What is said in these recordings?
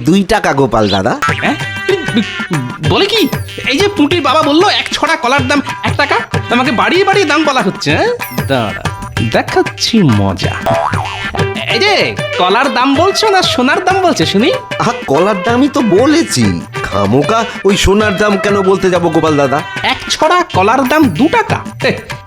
2 টাকা গোপাল দাদা। হ্যাঁ? বলে কি? এই যে পুঁটির বাবা বললো 1 ছড়া কলার দাম 1 টাকা, আমাকে বাড়িয়ে বাড়িয়ে দাম বলা হচ্ছে। হ্যাঁ, দাঁড়া দেখাচ্ছি মজা। এই যে কলার দাম বলছো না সোনার দাম বলছে শুনি? কলার দামই তো বলেছি, খামোকা ওই সোনার দাম কেন বলতে যাব গোপাল দাদা? 1 ছড়া কলার দাম 2 টাকা,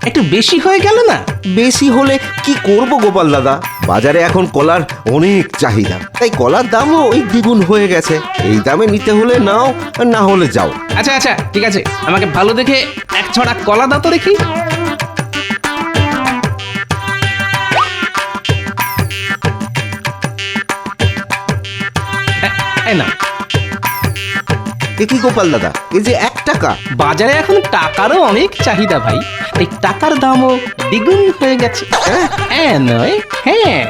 একটু বেশি হয়ে গেল না? বেশি হলে কি করব গোপাল দাদা, বাজারে এখন কলার অনেক চাহিদা, তাই কলার দামও ওই দ্বিগুণ হয়ে গেছে। এই দামে নিতে হলে নাও, আর না হলে যাও। আচ্ছা আচ্ছা ঠিক আছে, আমাকে ভালো দেখে 1 ছড়া কলা দাও তো দেখি। এই না, কি গোপাল দাদা, এই যে 1 টাকা। বাজারে এখন টাকারও অনেক চাহিদা ভাই, এই টাকার দামও দ্বিগুণ হয়ে গেছে। হ্যাঁ নয়, হ্যাঁ।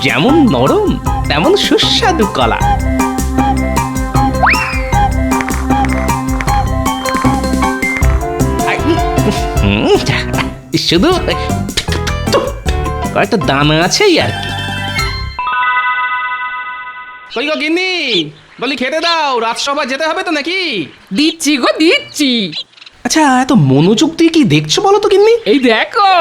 যেমন নরম তেমন সুস্বাদু কলা। শুধু কয়েকটা দানা আছে আর কি। কই গো গিন্নি, বলি খেতে দাও, রাজসভা যেতে হবে তো নাকি? দিচ্ছি গো দিচ্ছি। আচ্ছা এত মনোযোগ দিয়ে কি দেখছো বলো তো গিন্নি? এই দেখো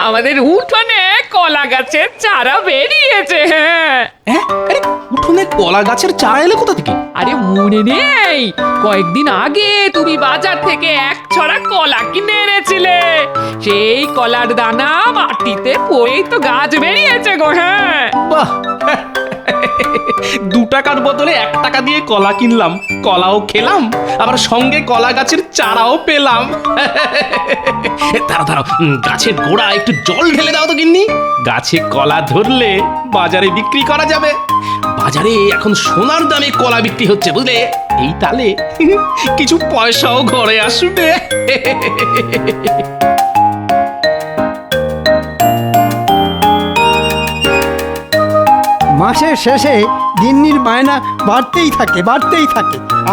আমাদের উঠোনে কলা গাছের চারা বেরিয়েছে। হ্যাঁ হ্যাঁ, আরে উঠোনে কলা গাছের চারা এলো কোথা থেকে? আরে মনে নেই কয়েকদিন আগে তুমি বাজার থেকে 1 ছড়া কলা কিনে এনেছিলে, সেই কলার দানা মাটিতে পড়েই তো গাছ বেরিয়েছে গো। হ্যাঁ বাহ, 2 টাকার বদলে 1 টাকা দিয়ে কলা কিনলাম, কলাও খেলাম, আবার সঙ্গে কলা গাছের চারাও পেলাম। দাঁড়াও দাঁড়াও, গাছের গোড়া একটু জল ঢেলে দাও তো গিন্নি, গাছে কলা ধরলে বাজারে বিক্রি করা যাবে। বাজারে এখন সোনার দামে কলা বিক্রি হচ্ছে বুঝলে, এই তালে কিছু পয়সাও ঘরে আসবে। মাসের শেষে গিন্নির বায়না বাড়তেই থাকে।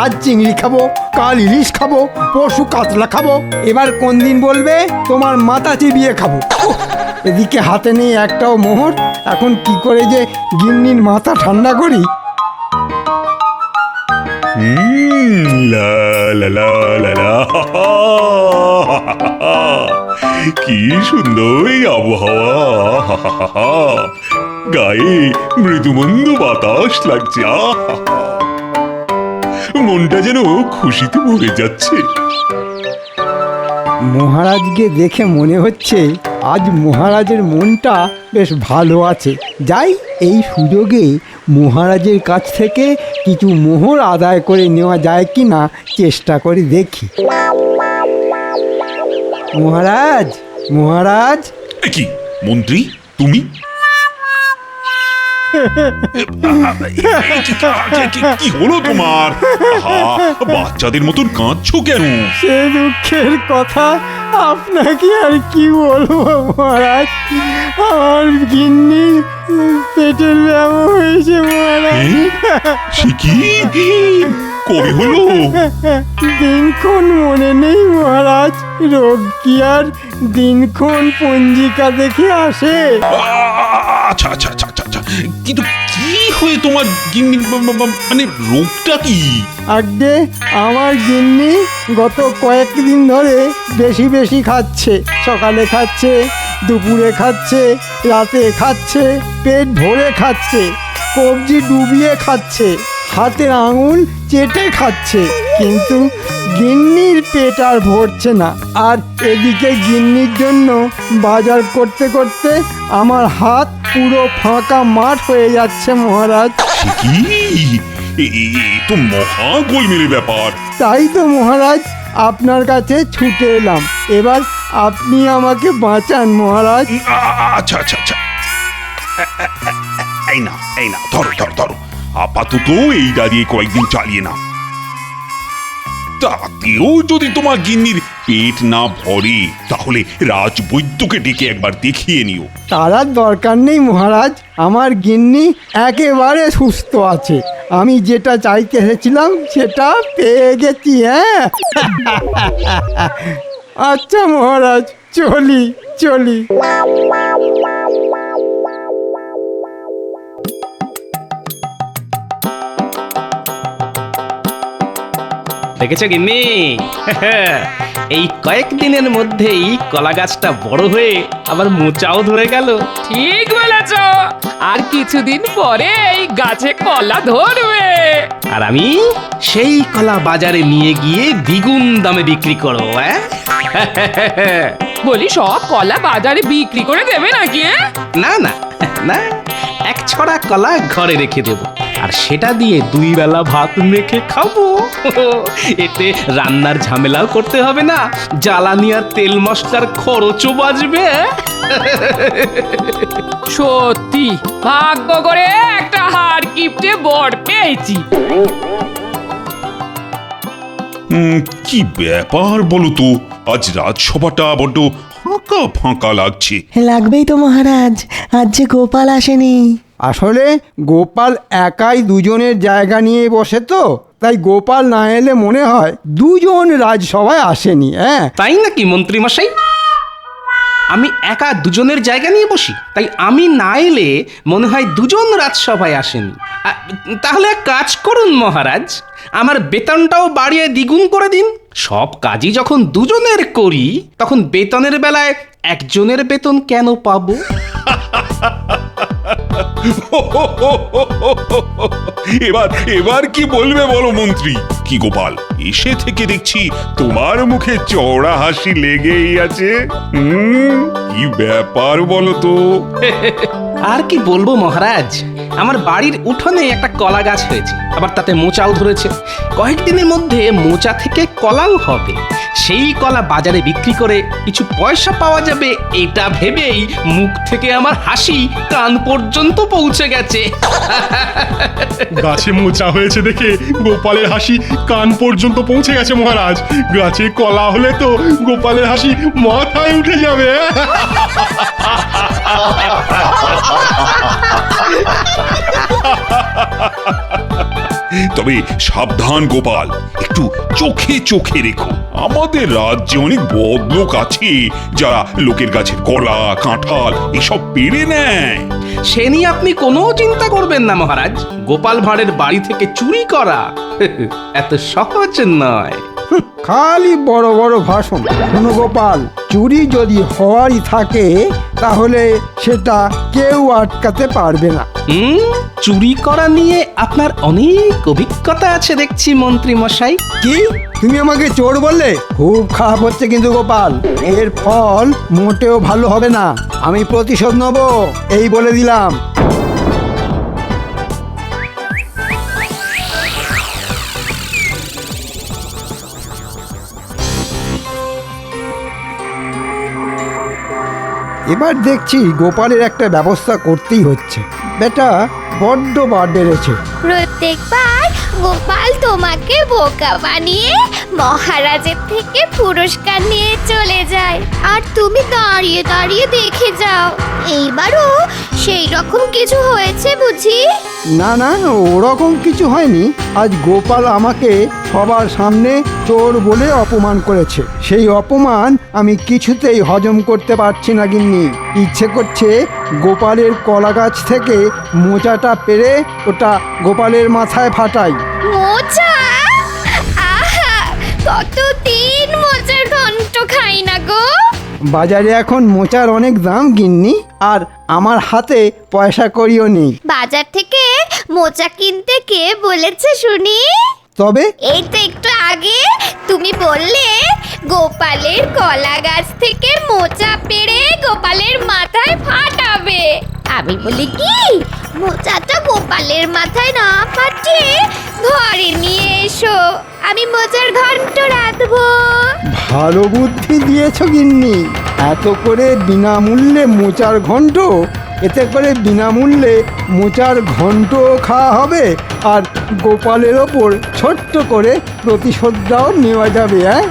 আজ চিংড়ি খাবো, কাল ইলিশ খাবো, পরশু কাতলা খাবো, এবার কোন দিন বলবে তোমার মাথা চিবিয়ে খাবো। এদিকে হাতে নেই একটাও মোহর, এখন কি করে যে গিন্নির মাথা ঠান্ডা করি। লা লা লা লা লা। কি সুন্দর এই আবহাওয়া, গায়ে মৃদুমন্দ বাতাস লাগছে, মনটা যেন খুশিতে ভরে যাচ্ছে। মহারাজকে দেখে মনে হচ্ছে আজ মহারাজের মনটা বেশ ভালো আছে। যাই, এই সুযোগে মহারাজের কাছ থেকে কিছু মোহর আদায় করে নেওয়া যায় কি না চেষ্টা করে দেখি। মহারাজ, মহারাজ। কি মন্ত্রী তুমি? কি হলো তোমার? বাচ্চাদের মতন কাঁদছো কেন? সে দুঃখের কথা আপনাকে আর কি বলবো মহারাজ, আমার গিন্নির পেটের ব্যামো হয়েছে মহারাজ। সে কি, কবে হলো? দিনক্ষণ মনে নেই মহারাজ, রোগ কি আর দিনক্ষণ পঞ্জিকা দেখে আসে? আচ্ছা আচ্ছা আচ্ছা আচ্ছা, কিন্তু কি হয়ে তোমার গিন্নির মানে রোগটা কি? আগে আমার গিন্নি গত কয়েকদিন ধরে বেশি বেশি খাচ্ছে, সকালে খাচ্ছে, দুপুরে খাচ্ছে, রাতে খাচ্ছে, পেট ভরে খাচ্ছে, কবজি ডুবিয়ে খাচ্ছে, হাতের আঙুল চেটে খাচ্ছে, কিন্তু গিন্নির পেট আর ভরছে না। আর এদিকে গিন্নির জন্য বাজার করতে করতে আমার হাত পুরো ফাঁকা মাঠ হয়ে যাচ্ছে মহারাজ। কি তো মহা গোলমেলে ব্যাপার। তাই তো মহারাজ আপনার কাছে ছুটে এলাম, এবার আপনি আমাকে বাঁচান মহারাজ। আচ্ছা আচ্ছা আচ্ছা, এই না ধরো ধরো ধরো, আপাতত এইটা দিয়ে কয়েকদিন চালিয়ে নাও। তাতেও যদি তোমার গিন্নির পেট না ভরে তাহলে রাজবৈদ্যকে ডেকে একবার দেখিয়ে নিও। তার আর দরকার নেই মহারাজ, আমার গিন্নি একেবারে সুস্থ আছে। আমি যেটা চাইতে এসেছিলাম সেটা পেয়ে গেছি। হ্যাঁ আচ্ছা মহারাজ, চলি চলি। দেখেছো গিন্নি এই কয়েকদিনের মধ্যেই কলা গাছটা বড় হয়ে আবার মোচাও ধরে গেল। ঠিক বলেছ, আর কিছুদিন পরে এই গাছে কলা ধরবে। আর আমি সেই কলা বাজারে নিয়ে গিয়ে দ্বিগুণ দামে বিক্রি করবো। বলি সব কলা বাজারে বিক্রি করে দেবে নাকি? না না না, এক ছড়া কলা ঘরে রেখে দেব, আর সেটা দিয়ে 2 বেলা ভাত মেখে খাবো। এতে রান্নার ঝামেলাও করতে হবে না, জ্বালানি আর তেল মশলার খরচও বাঁচবে। সত্যি ভাগ্য করে একটা হাড় কিপটে বর পেয়েছি। কি ব্যাপার বলো তো, আজ রাজসভাটা বড্ড ফাঁকা ফাঁকা লাগছে। লাগবেই তো মহারাজ, আজ যে গোপাল আসেনি। আসলে গোপাল একাই দুজনের জায়গা নিয়ে বসে তো, তাই গোপাল না এলে মনে হয় দুজন রাজসভায় আসেনি। হ্যাঁ, তাই নাকি মন্ত্রী মশাই? আমি একা দুজনের জায়গা নিয়ে বসি, তাই আমি না এলে মনে হয় দুজন রাজসভায় আসেনি। তাহলে এক কাজ করুন মহারাজ, আমার বেতনটাও বাড়িয়ে দ্বিগুণ করে দিন। সব কাজই যখন দুজনের করি, তখন বেতনের বেলায় একজনের বেতন কেন পাবো? এবার এবার কি বলবে বলো মন্ত্রী? কি গোপাল, এসে থেকে দেখছি তোমার মুখে চওড়া হাসি লেগেই আছে। কি ব্যাপার বলো তো? আর কি বলবো মহারাজ, আমার বাড়ির উঠোনে একটা কলা গাছ হয়েছে, আবার তাতে মোচাও ধরেছে। কয়েকদিনের মধ্যে মোচা থেকে কলাও হবে, সেই কলা বাজারে বিক্রি করে কিছু পয়সা পাওয়া যাবে, এটা ভেবেই মুখ থেকে আমার হাসি কান পর্যন্ত পৌঁছে গেছে। গাছে মোচা হয়েছে দেখে গোপালের হাসি কান পর্যন্ত পৌঁছে গেছে মহারাজ। গাছে কলা হলে তো গোপালের হাসি মাথায় উঠে যাবে। তবে সাবধান গোপাল, একটু চোখে চোখে রেখো। আমাদের রাজ্যে অনেক বদলোক আছে যারা লোকের গাছের কলা কাঁঠাল এসব পেড়ে নেয়। সে নিয়ে আপনি কোনো চিন্তা করবেন না মহারাজ, গোপাল ভাঁড়ের বাড়ি থেকে চুরি করা এত সহজ নয়। খালি বড় বড় ভাষণ। শোনো গোপাল, চুরি যদি হওয়ারই থাকে তাহলে সেটা কেউ আটকাতে পারবে না। চুরি করা নিয়ে আপনার অনেক অভিজ্ঞতা আছে দেখছি মন্ত্রী মশাই। কি তুমি আমাকে চোর বললে? খুব খারাপ হচ্ছে কিন্তু গোপাল, এর ফল মোটেও ভালো হবে না। আমি প্রতিশোধ নেব, এই বলে দিলাম। এবার দেখছি গোপালের একটা ব্যবস্থা করতেই হচ্ছে। বেটা বড্ড বার বেড়েছে। প্রত্যেকবার গোপাল তোমাকে বোকা বানিয়ে মহারাজের থেকে পুরস্কার নিয়ে চলে যায়, আর তুমি দাঁড়িয়ে দাঁড়িয়ে দেখে যাও। এইবারও সেই রকম কিছু হয়েছে বুঝি? না না, ওরকম কিছু হয়নি। আজ গোপাল আমাকে সবার সামনে চোর বলে অপমান করেছে। সেই অপমান আমি কিছুতেই হজম করতে পারছি না গিন্নি। ইচ্ছে করছে গোপালের কলা গাছ থেকে মোচাটা পেড়ে ওটা গোপালের মাথায় ফাটাই। মোচা? আহা, কতদিন মোচার ঘন্ট খাই না গো। বাজারে এখন মোচার অনেক দাম গিন্নি, আর আমার হাতে পয়সা করিও নেই। বাজার থেকে মোচা কিনতে কে বলেছে শুনি? তবে এই তো একটু আগে তুমি বললে গোপালের কলা গাছ থেকে মোচা পেড়ে গোপালের মাথায় ফাটাবে। আমি বলি কি, মোচাটা গোপালের মাথায় না ফাটিয়ে ঘরে নিয়ে এসো, আমি মোচার ঘন্ট রাঁধবো। ভালো বুদ্ধি দিয়েছ গিন্নি। এত করে বিনামূল্যে মোচার ঘন্ট, এতে করে বিনামূল্যে মোচার ঘন্ট খাওয়া হবে, আর গোপালের ওপর ছোট্ট করে প্রতিশোধটাও নেওয়া যাবে। হ্যাঁ,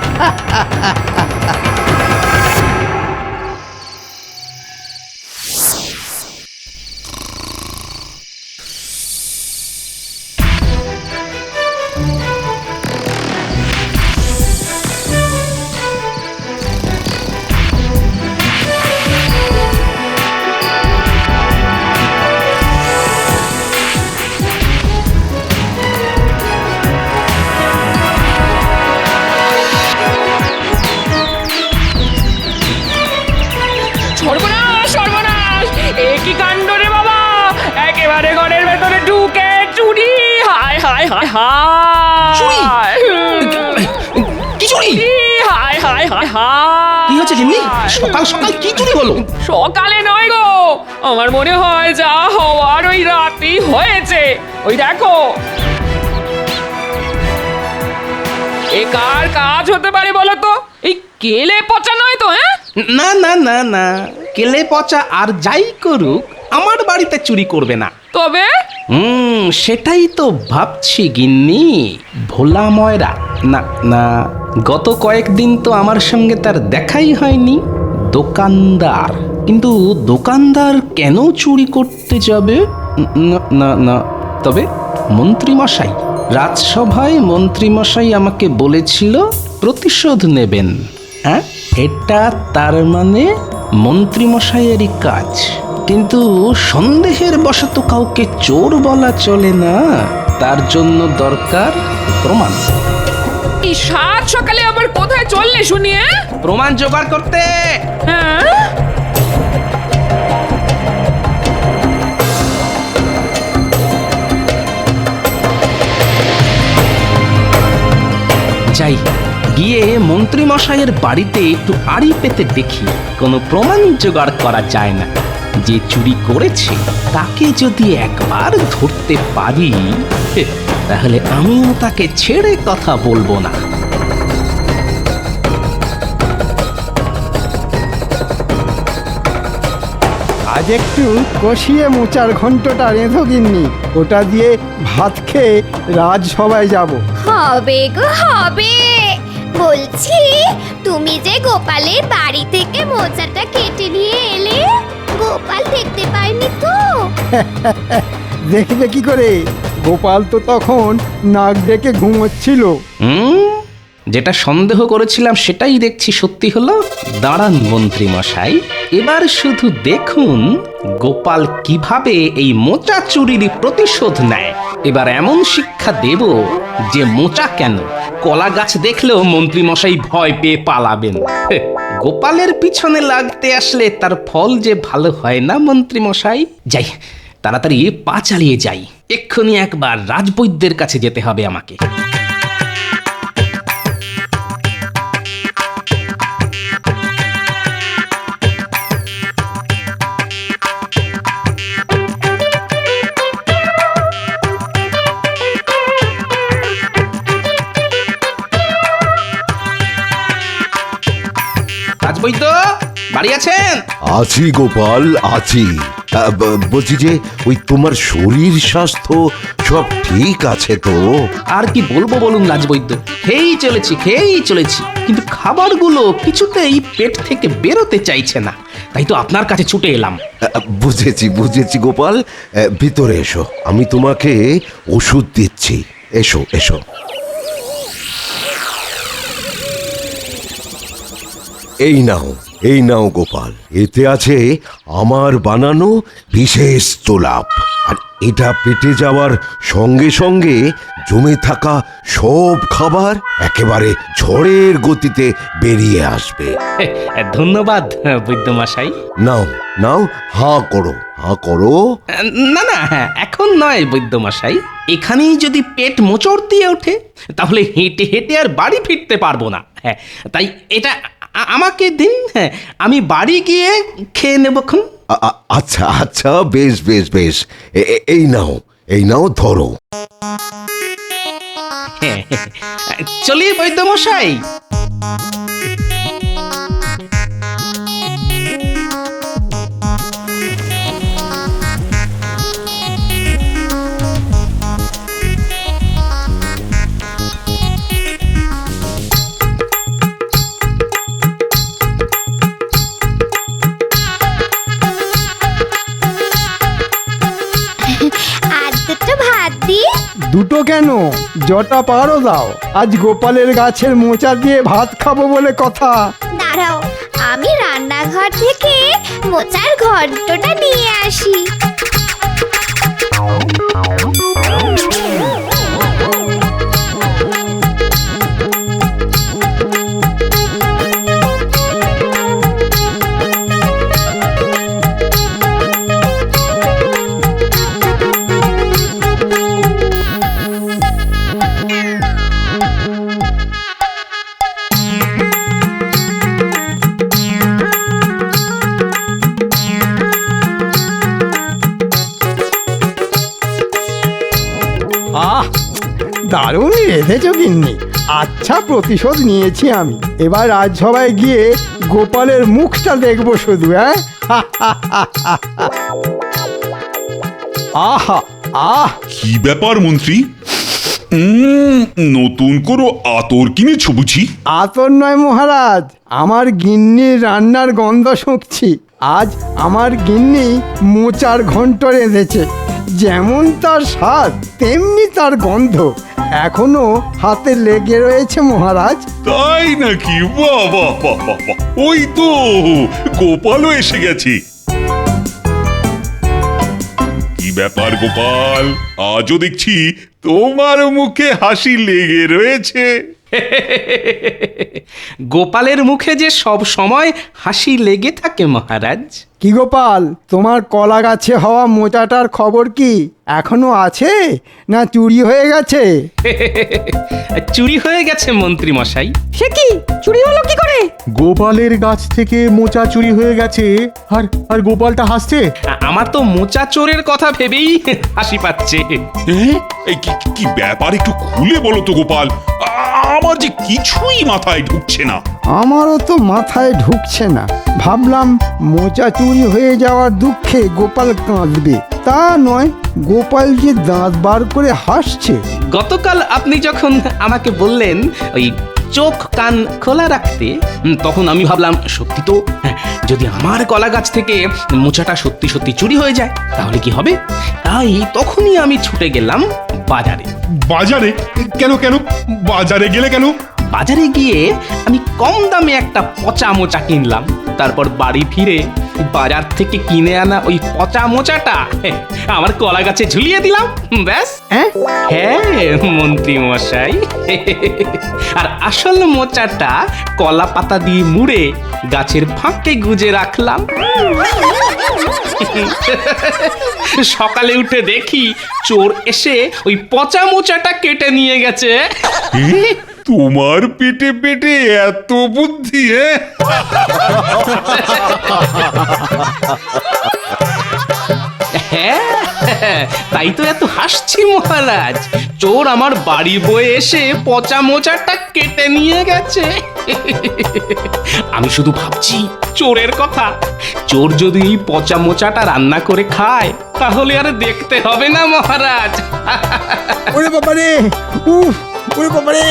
হায় চুরি? হায় কি চুরি? হায় হায় হায় হায় কি হচ্ছে গিন্নি? সকাল সকাল কি চুরি হলো? সকালে নয় গো, আমার মনে হয় যা হওয়ার ওই রাতেই হয়েছে। ওই দেখো, এ কার কাজ হতে পারে বলো তো? এই কেলে পচা নয় তো? হ্যাঁ, না না না না, কেলে পচা আর যাই করুক আমার বাড়িতে চুরি করবে না। তবে সেটাই তো ভাবছি গিন্নি। ভোলা ময়রা না না, গত কয়েকদিন তো আমার সঙ্গে তার দেখাই হয়নি। দোকানদার, কিন্তু দোকানদার কেন চুরি করতে যাবে? না না না, তবে মন্ত্রীমশাই, রাজসভায় মন্ত্রীমশাই আমাকে বলেছিল প্রতিশোধ নেবেন। হ্যাঁ, এটা তার মানে মন্ত্রীমশাইয়েরই কাজ। কিন্তু সন্দেহের বশত কাউকে চোর বলা চলে না, তার জন্য দরকার প্রমাণ। এই সাত সকালে আবার কোথায় চললে শুনি? প্রমাণ জোগাড় করতে। হ্যাঁ, যাই, গিয়ে মন্ত্রীমশাইয়ের বাড়িতে একটু আড়ি পেতে দেখি কোনো প্রমাণ জোগাড় করা যায় না। যে চুরি করেছে তাকে যদি একবার ধরতে পারি, তাহলে আমিও তাকে ছেড়ে কথা বলবো না। আজ একটু কষিয়ে মোচার ঘন্টটা রেঁধো গিন্নি, ওটা দিয়ে ভাত খেয়ে রাজসভায় যাব। হবে গো হবে। বলছি, তুমি যে গোপালের বাড়ি থেকে মোচাটা কেটে নিয়ে এলে, গোপাল দেখতে পায়নি তো? দেখবে কি করে? গোপাল তো তখন নাক ডেকে ঘুমোচ্ছিল। যেটা সন্দেহ করেছিলাম সেটাই দেখছি সত্যি হলো। দাঁড়ান মন্ত্রী মশাই, এবার শুধু দেখুন গোপাল কিভাবে এই মোচা চুরির প্রতিশোধ নেয়। এবার এমন শিক্ষা দেব যে মোচা কেন, কলা গাছ দেখলেও মন্ত্রী মশাই ভয় পেয়ে পালাবেন। গোপালের পিছনে লাগতে আসলে তার ফল যে ভালো হয় না মন্ত্রী মশাই। যাই, তাড়াতাড়ি পা চালিয়ে যাই, এক্ষুনি একবার রাজবৈদ্যের কাছে যেতে হবে আমাকে। রাজবৈদ্য বাড়ি আছেন? আছি গোপাল, আছি। বলছি যে ওই তোমার শরীর স্বাস্থ্য সব ঠিক আছে তো? আর কি বলবো বলুন রাজবৈদ্য, খেয়েই চলেছি, কিন্তু খাবারগুলো কিছুতেই পেট থেকে বেরোতে চাইছে না। তাই তো আপনার কাছে ছুটে এলাম। বুঝেছি গোপাল, ভিতরে এসো, আমি তোমাকে ওষুধ দিচ্ছি। এসো এসো। এই নাও গোপাল, এতে আছে আমার বানানো বিশেষ তোলাপ, আর এটা পেটে যাওয়ার সঙ্গে সঙ্গে জমে থাকা সব খাবার একেবারে ঝড়ের গতিতে বেরিয়ে আসবে। ধন্যবাদ বৈদ্যমশাই। নাও নাও, হাঁ করো। না না, এখন নয় বৈদ্যমশাই, এখানেই যদি পেট মোচড় দিয়ে ওঠে তাহলে হেঁটে হেঁটে আর বাড়ি ফিরতে পারবো না। হ্যাঁ, তাই এটা আমাকে দিন, হ্যাঁ, আমি বাড়ি গিয়ে খেয়ে নেবক্ষণ। আচ্ছা, বেশ। এই নাও ধরো। চলি বৈদ্যমশাই। আর দুটো ভাত দিয়ে। দুটো কেন, জটা পারো দাও। আজ গোপালের গাছের মোচা দিয়ে ভাত খাবো বলে কথা। দাঁড়াও, আমি রান্নাঘর থেকে মোচার ঘন্টটা নিয়ে আসি। দারুণ রেঁধেছ গিন্নি। আচ্ছা, প্রতিশোধ নিয়েছি আমি। এবার রাজসভায় গিয়ে গোপালের মুখটা দেখবো শুধু, হ্যাঁ? আহা আহ কি ব্যাপার মন্ত্রী? নতুন কোনো আতর কিনেছো বুঝি? আতর নয় মহারাজ, আমার গিন্নির রান্নার গন্ধ শুঁকছি। আজ আমার গিন্নি মোচার ঘন্ট রেঁধেছে। যেমন তার স্বাদ তেমনি তার গন্ধ এখনো হাতে লেগে রয়েছে মহারাজ। তাই নাকি? বাহ বাহ বাহ বাহ বাহ। ওই তো গোপালও এসে গেছে। কি ব্যাপার গোপাল, আজও দেখছি তোমার মুখে হাসি লেগে রয়েছে। গোপালের মুখে যে সব সময় হাসি লেগে থাকে মহারাজ। কি গোপাল, তোমার কলা গাছে হওয়া মোচাটার খবর কি? এখনো আছে না চুরি হয়ে গেছে? চুরি হয়ে গেছে মন্ত্রী মশাই। সে কি চুরি হলো কি করে? গোপালের গাছ থেকে মোচা চুরি হয়ে গেছে, আর আর গোপালটা হাসছে। আমার তো মোচা চোরের কথা ভেবেই হাসি পাচ্ছে। এই কি ব্যাপার, একটু খুলে বলো তো গোপাল। আমার যে কিছুই মাথায় ঢুকছে না। আমারও তো মাথায় ঢুকছে না। ভাবলাম মোচা চুরি হয়ে যাওয়ার দুঃখে গোপাল কাঁদবে, তা নয়, গোপাল যে দাঁত বার করে হাসছে। গতকাল আপনি যখন আমাকে বললেন ওই চোখ কান খোলা রাখতে, তখন আমি ভাবলাম সত্যি তো, যদি আমার কলা গাছ থেকে মোচাটা সত্যি সত্যি চুরি হয়ে যায় তাহলে কি হবে। তাই তখনই আমি ছুটে গেলাম বাজারে। বাজারে? কেন কেন বাজারে গেলে কেন? বাজারে গিয়ে আমি কম দামে একটা পচা মোচা কিনলাম। তারপর বাড়ি ফিরে বাজার থেকে কিনে আনা ওই পচা মোচাটা আমার কলা গাছে ঝুলিয়ে দিলাম। ব্যাস। হ্যাঁ মন্ত্রী মশাই, আর আসল মোচাটা কলা পাতা দিয়ে মুড়ে গাছের ফাঁকে গুজে রাখলাম। সকালে উঠে দেখি চোর এসে ওই পচা মোচাটা কেটে নিয়ে গেছে। তোমার পেটে পেটে এত বুদ্ধি? হ্যাঁ, তাই তো এত হাসছি মহারাজ। চোর আমার বাড়ি বয়ে এসে পচা মোচাটা কেটে নিয়ে গেছে। আমি শুধু ভাবছি চোরের কথা। চোর যদি এই পচা মোচাটা রান্না করে খায় তাহলে আর দেখতে হবে না মহারাজ। ওরে বাবারে, উফ, ওরে বাবারে,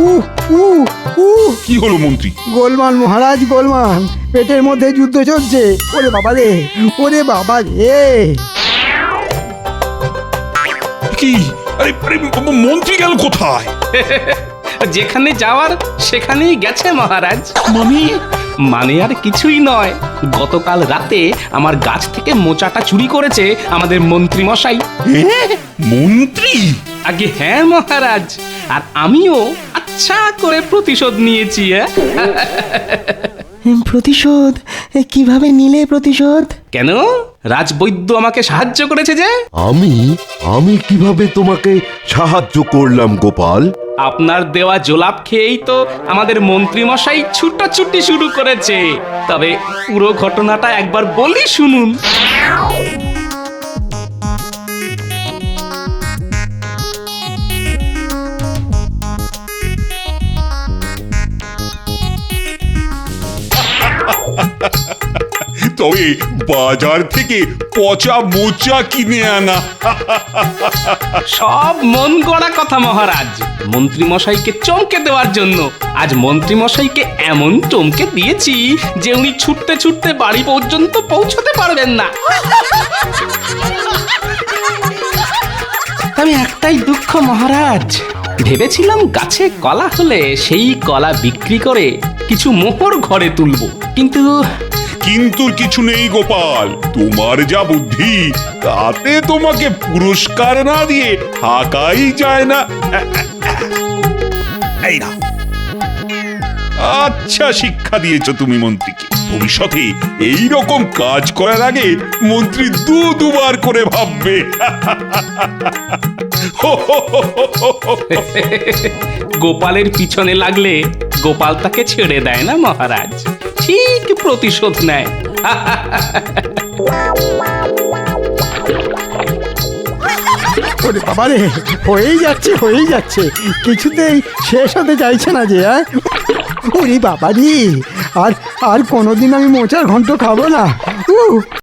উফ উফ উফ। কি হলো মন্ত্রী? গোলমাল মহারাজ, গোলমাল। পেটের মধ্যে যুদ্ধ চলছে। ওরে বাবারে, ওরে বাবা রে। কি? আরে মন্ত্রী গেল কোথায়? যেখানে যাওয়ার সেখানেই গেছে মহারাজ। মানে আর কিছুই নয়, গতকাল রাতে আমার গাছ থেকে মোচাটা চুরি করেছে আমাদের মন্ত্রী মশাই। মন্ত্রী? আগে হ্যাঁ মহারাজ, আর আমিও আচ্ছা করে প্রতিশোধ নিয়েছি। প্রতিশোধ? কিভাবে নিলে প্রতিশোধ? কেন, রাজবৈদ্য আমাকে সাহায্য করেছে যে। আমি কিভাবে তোমাকে সাহায্য করলাম গোপাল? আপনার দেওয়া জোলাপ খেয়েই তো আমাদের মন্ত্রী মশাই ছুটোছুটি শুরু করেছে। তবে পুরো ঘটনাটা একবার বলি শুনুন। তবে বাজার থেকে পচা মোচা কিনে আনা। সব মন গড়া কথা মহারাজ, মন্ত্রী মশাইকে চমকে দেওয়ার জন্য। আজ মন্ত্রী মশাইকে এমন চমকে দিয়েছি যে উনি ছুটতে ছুটতে বাড়ি পর্যন্ত পৌঁছতে পারবেন না। তবে একটাই দুঃখ মহারাজ, ভেবেছিলাম গাছে কলা হলে সেই কলা বিক্রি করে কিছু মোহর ঘরে তুলবো, কিন্তু কিন্তু কিছু নেই গোপাল। তোমার যা বুদ্ধি, তাতে তোমাকে পুরস্কার না দিয়ে থাকাই যায় না। এই না, আচ্ছা শিক্ষা দিয়েছো তুমি মন্ত্রীকে। ভবিষ্যতে এই রকম কাজ করার আগে মন্ত্রী দুবার করে ভাববে। গোপালের পিছনে লাগলে গোপাল তাকে ছেড়ে দেয় না মহারাজ, ঠিক প্রতিশোধ নেয়। ওরে বাবারে, হয়েই যাচ্ছে কিছুতেই শেষ হতে চাইছে না যে। ওরে বাবারি, আর কোনোদিন আমি মোচার ঘন্ট খাবো না।